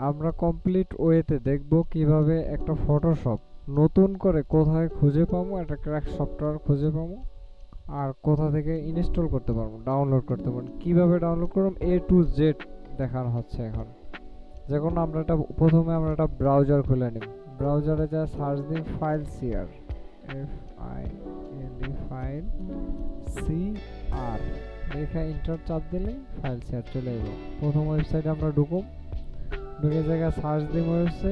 আমরা কমপ্লিট ওয়েতে দেখব কিভাবে একটা ফটোশপ নতুন করে কোথায় খুঁজে পাবো, একটা ক্র্যাক সফটওয়্যার খুঁজে পাবো, আর কোথা থেকে ইনস্টল করতে পারবো, ডাউনলোড করতে পারবো, কিভাবে ডাউনলোড করব এ টু জেড দেখানো হচ্ছে এখন। যখন প্রথমে আমরা একটা ব্রাউজার খুলে নিব। ব্রাউজারে যা সার্চ দিই ফাইল সিআর, ফাইল সি আর লেখা এন্টার চাপ দিলে ফাইল সিআর চলে যাবে। প্রথম ওয়েবসাইটে আমরা ঢুকুম, ঢুকে জায়গায় সার্চ দিই হচ্ছে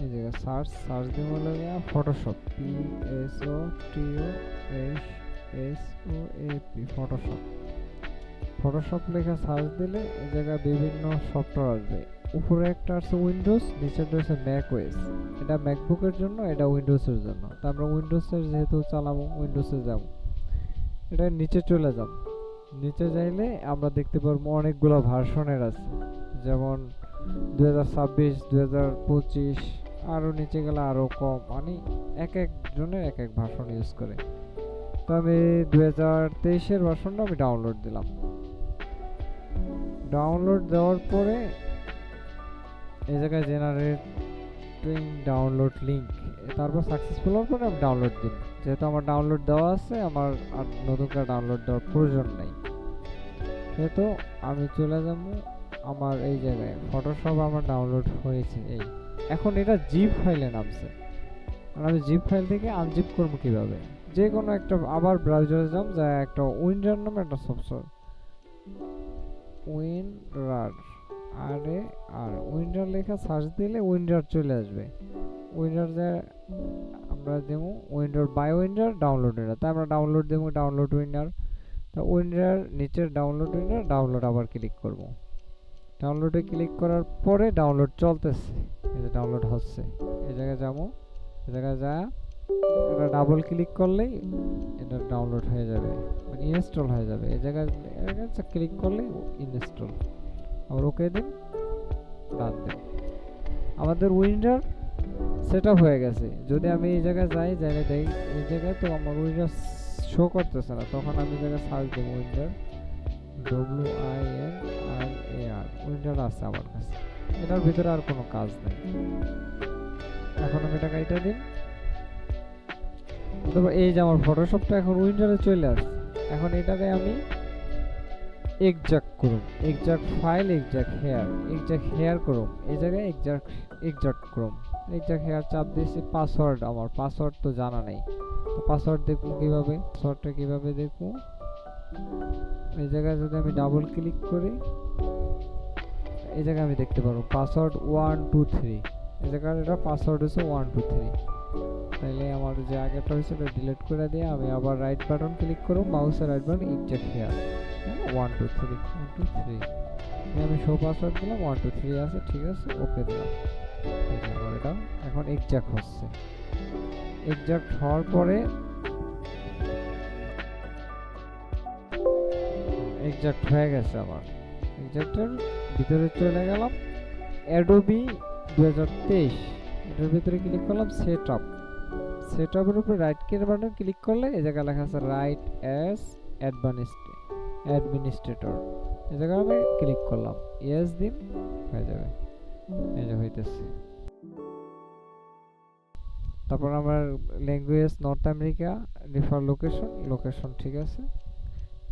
এই জায়গায় সার্চ দিই হলো ফটোশপ, PHOTOSHOP ফটোশপ। ফটোশপ লেখা সার্চ দিলে এই জায়গায় বিভিন্ন সফটওয়্যার আসবে। উপরে একটা আছে উইন্ডোজ, নিচেটা আছে ম্যাক ওএস। এটা ম্যাকবুকের জন্য, এটা উইন্ডোজের জন্য। তো আমরা উইন্ডোজের যেহেতু চালাবো, উইন্ডোজে যাব। এটা নিচে চলে যাব। নিচে যাইলে আমরা দেখতে পারবো অনেকগুলো ভার্সনের আছে, যেমন 2026, 2025, আরও নিচে গেলে আরও কম, মানে এক একজনের এক এক ভার্সন ইউজ করে। তো আমি 2023-এর ভার্সনটা আমি ডাউনলোড দিলাম। ডাউনলোড দেওয়ার পরে এই জায়গায় জেনারেটিং ডাউনলোড লিঙ্ক, তারপর সাকসেসফুল হওয়ার পরে আমি ডাউনলোড দিব। যেহেতু আমার ডাউনলোড দেওয়া আছে, আমার আর নতুন করে ডাউনলোড দেওয়ার প্রয়োজন নেই। সেহেতু আমি চলে যাব আমার এই জায়গায় ফটোশপ আমার ডাউনলোড হয়েছে। এই এখন এটা জিপ ফাইলে নামছে, আর আমি জিপ ফাইল থেকে আনজিপ করবো কিভাবে? যে কোনো একটা আবার ব্রাউজারে যাব, যা একটা উইন্ডার নামে একটা সফটওয়্যার, উইন্ডার আর উইন্ডার লেখা সার্চ দিলে উইন্ডার চলে আসবে। উইন্ডার যে আমরা দেবো উইন্ডার বাই উইন্ডার ডাউনলোড, এটা তাই আমরা ডাউনলোড দেবো, ডাউনলোড উইন্ডার। তো উইন্ডার নিচের ডাউনলোড উইন্ডার, ডাউনলোড আবার ক্লিক করব। ডাউনলোডে ক্লিক করার পরে ডাউনলোড চলতেছে, এই যে ডাউনলোড হচ্ছে। এই জায়গায় যাবো, এই জায়গায় যা এটা ডাবল ক্লিক করলেই এটা ডাউনলোড হয়ে যাবে, মানে ইনস্টল হয়ে যাবে। এই জায়গায় ক্লিক করলে ইনস্টল, আবার ওকে দিন, ডান দিন। আমাদের উইন্ডার সেটআপ হয়ে গেছে। যদি আমি এই জায়গায় যাই, যাইলে দেখি এই জায়গায় তো আমার উইন্ডার শো করতেছে না, তখন আমি জায়গায় সার্চ দেবো উইন্ডার, WINRAR উইন্ডার আছে আমার কাছে। এটার ভিতরে আর কোনো কাজ নেই। এখন আমি এটা কাইটা দিন। তারপর এই যে আমার ফটোশপটা এখন উইন্ডারে চলে আসছে। এখন এটাকে আমি এক্সাক্ট করুম, এক্সাক্ট ফাইল, এক্সাক্ট হেয়ার করুম। এই জায়গায় এক্সাক্ট করুম, এক্সাক্ট হেয়ার চাপ দিয়েছি। পাসওয়ার্ড, আমার পাসওয়ার্ড তো জানা নেই, তো পাসওয়ার্ড দেখবো কিভাবে? পাসওয়ার্ডটা কিভাবে দেখবো? এই জায়গায় যদি আমি ডাবল ক্লিক করি, এই জায়গায় আমি দেখতে পারবো পাসওয়ার্ড 1 2 3। এই জায়গায় এটা পাসওয়ার্ড হচ্ছে 1 2 3। তাইলে আমার যে আগেরটা হয়েছে এটা ডিলিট করে দিয়ে আমি আবার রাইট বাটন ক্লিক করব, মাউসের রাইট বাটন, এক্সাক্ট হেয়ার 1 2 3 1 2 3। আমি শো পাসওয়ার্ড দিলাম, 1 2 3 আছে, ঠিক আছে, ওকে দিলাম। এই যে আমার এটা এখন এক্সাক্ট হচ্ছে। এক্সাক্ট হওয়ার পরে এক্সাক্ট হয়ে গেছে আমার। এক্সাক্টের ভিতরে চলে গেলাম, অ্যাডোবি 2023, এটার ভিতরে ক্লিক করলাম, সেটআপের উপরে রাইট বাটন ক্লিক করলে এই জায়গায় লেখা আছে রাইট অ্যাজ অ্যাডমিনিস্ট্রেটর। এই জায়গায় আমি ক্লিক করলাম, ইয়েস দিন, হয়ে যাবে। এই যে হইতেছে। তারপর আমার language north America, default location ঠিক আছে,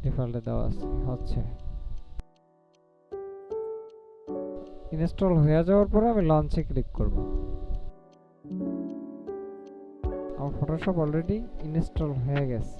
ডিফল্টে দেওয়া আছে, হচ্ছে। ইনস্টল হয়ে যাওয়ার পরে আমি লঞ্চে ক্লিক করব। আমার ফটোশপ অলরেডি ইনস্টল হয়ে গেছে।